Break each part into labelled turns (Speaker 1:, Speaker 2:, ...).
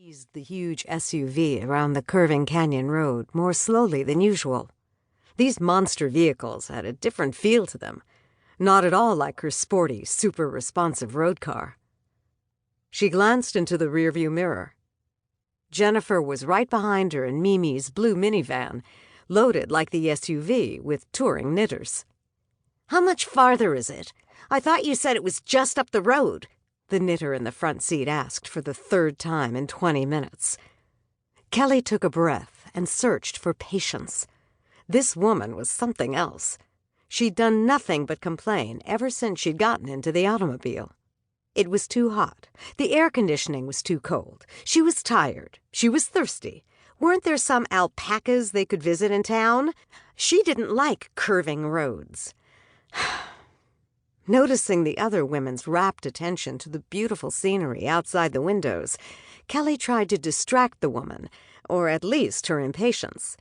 Speaker 1: eased the huge SUV around the curving canyon road more slowly than usual. These monster vehicles had a different feel to them, not at all like her sporty, super-responsive road car. She glanced into the rearview mirror. Jennifer was right behind her in Mimi's blue minivan, loaded like the SUV with touring knitters.
Speaker 2: "How much farther is it? I thought you said it was just up the road,"
Speaker 1: the knitter in the front seat asked for the third time in 20 minutes. Kelly took a breath and searched for patience. This woman was something else. She'd done nothing but complain ever since she'd gotten into the automobile. It was too hot. The air conditioning was too cold. She was tired. She was thirsty.
Speaker 2: Weren't there some alpacas they could visit in town? She didn't like curving roads.
Speaker 1: Noticing the other women's rapt attention to the beautiful scenery outside the windows, Kelly tried to distract the woman, or at least her impatience.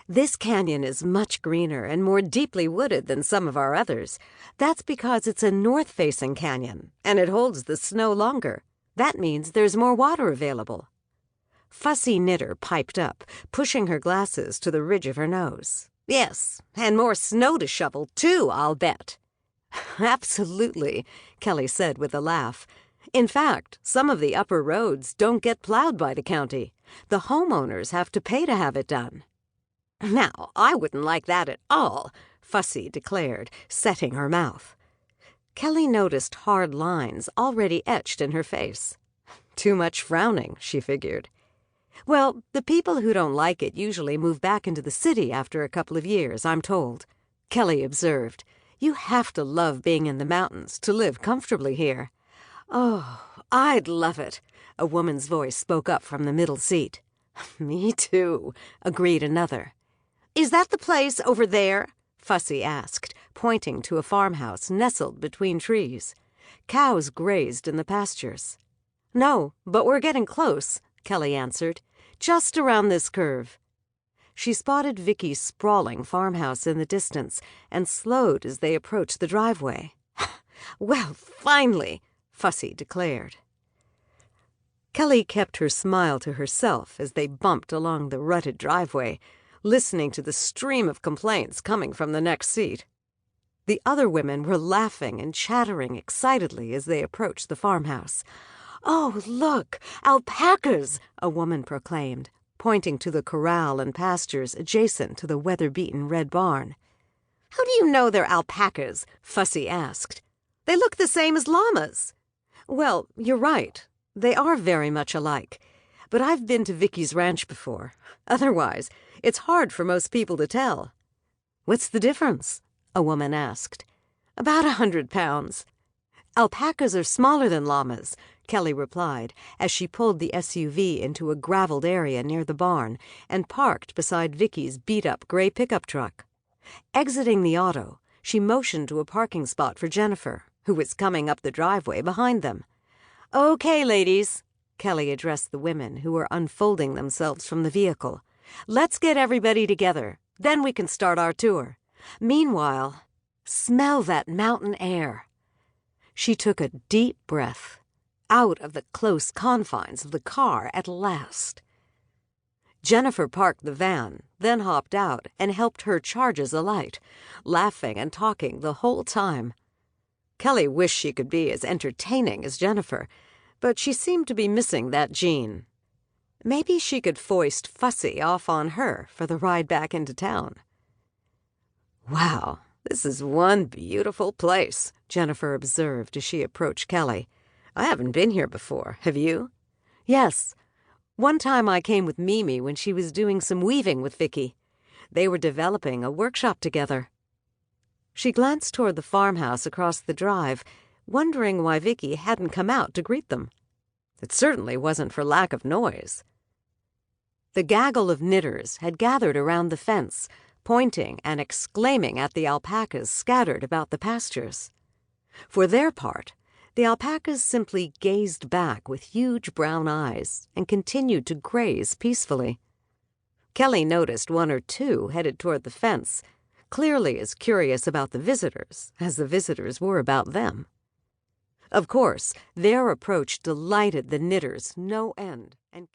Speaker 1: "This canyon is much greener and more deeply wooded than some of our others. That's because it's a north-facing canyon, and it holds the snow longer. That means there's more water available." Fussy Knitter piped up, pushing her glasses to the ridge of her nose.
Speaker 2: "Yes, and more snow to shovel, too, I'll bet."
Speaker 1: "Absolutely," Kelly said with a laugh. "In fact, some of the upper roads don't get plowed by the county. The homeowners have to pay to have it done."
Speaker 2: "Now, I wouldn't like that at all,"
Speaker 1: Fussy declared, setting her mouth. Kelly noticed hard lines already etched in her face. Too much frowning, she figured. "Well, the people who don't like it usually move back into the city after a couple of years, I'm told," Kelly observed. "You have to love being in the mountains to live comfortably here."
Speaker 2: "Oh, I'd love it,"
Speaker 1: a woman's voice spoke up from the middle seat. "Me too," agreed another.
Speaker 2: "Is that the place over there?"
Speaker 1: Fussy asked, pointing to a farmhouse nestled between trees. Cows grazed in the pastures. "No, but we're getting close," Kelly answered. "Just around this curve." She spotted Vickie's sprawling farmhouse in the distance and slowed as they approached the driveway.
Speaker 2: "Well, finally,"
Speaker 1: Fussy declared. Kelly kept her smile to herself as they bumped along the rutted driveway, listening to the stream of complaints coming from the next seat. The other women were laughing and chattering excitedly as they approached the farmhouse.
Speaker 2: "Oh, look, alpacas,"
Speaker 1: a woman proclaimed, pointing to the corral and pastures adjacent to the weather-beaten red barn.
Speaker 2: "How do you know they're alpacas?"
Speaker 1: Fussy asked.
Speaker 2: "They look the same as llamas."
Speaker 1: "Well, you're right. They are very much alike. But I've been to Vickie's ranch before. Otherwise, it's hard for most people to tell." "What's the difference?" a woman asked.
Speaker 2: "About 100 pounds.
Speaker 1: "Alpacas are smaller than llamas," Kelly replied as she pulled the SUV into a graveled area near the barn and parked beside Vickie's beat-up gray pickup truck. Exiting the auto, she motioned to a parking spot for Jennifer, who was coming up the driveway behind them. "Okay, ladies," Kelly addressed the women who were unfolding themselves from the vehicle. "Let's get everybody together. Then we can start our tour. Meanwhile, smell that mountain air." She took a deep breath, out of the close confines of the car at last. Jennifer parked the van, then hopped out and helped her charges alight, laughing and talking the whole time. Kelly wished she could be as entertaining as Jennifer, but she seemed to be missing that gene. Maybe she could foist Fussy off on her for the ride back into town. "Wow, this is one beautiful place," Jennifer observed as she approached Kelly. "I haven't been here before. Have you?" "Yes. One time I came with Mimi when she was doing some weaving with Vickie. They were developing a workshop together." She glanced toward the farmhouse across the drive, wondering why Vickie hadn't come out to greet them. It certainly wasn't for lack of noise. The gaggle of knitters had gathered around the fence, pointing and exclaiming at the alpacas scattered about the pastures. For their part, the alpacas simply gazed back with huge brown eyes and continued to graze peacefully. Kelly noticed one or two headed toward the fence, clearly as curious about the visitors as the visitors were about them. Of course, their approach delighted the knitters no end, and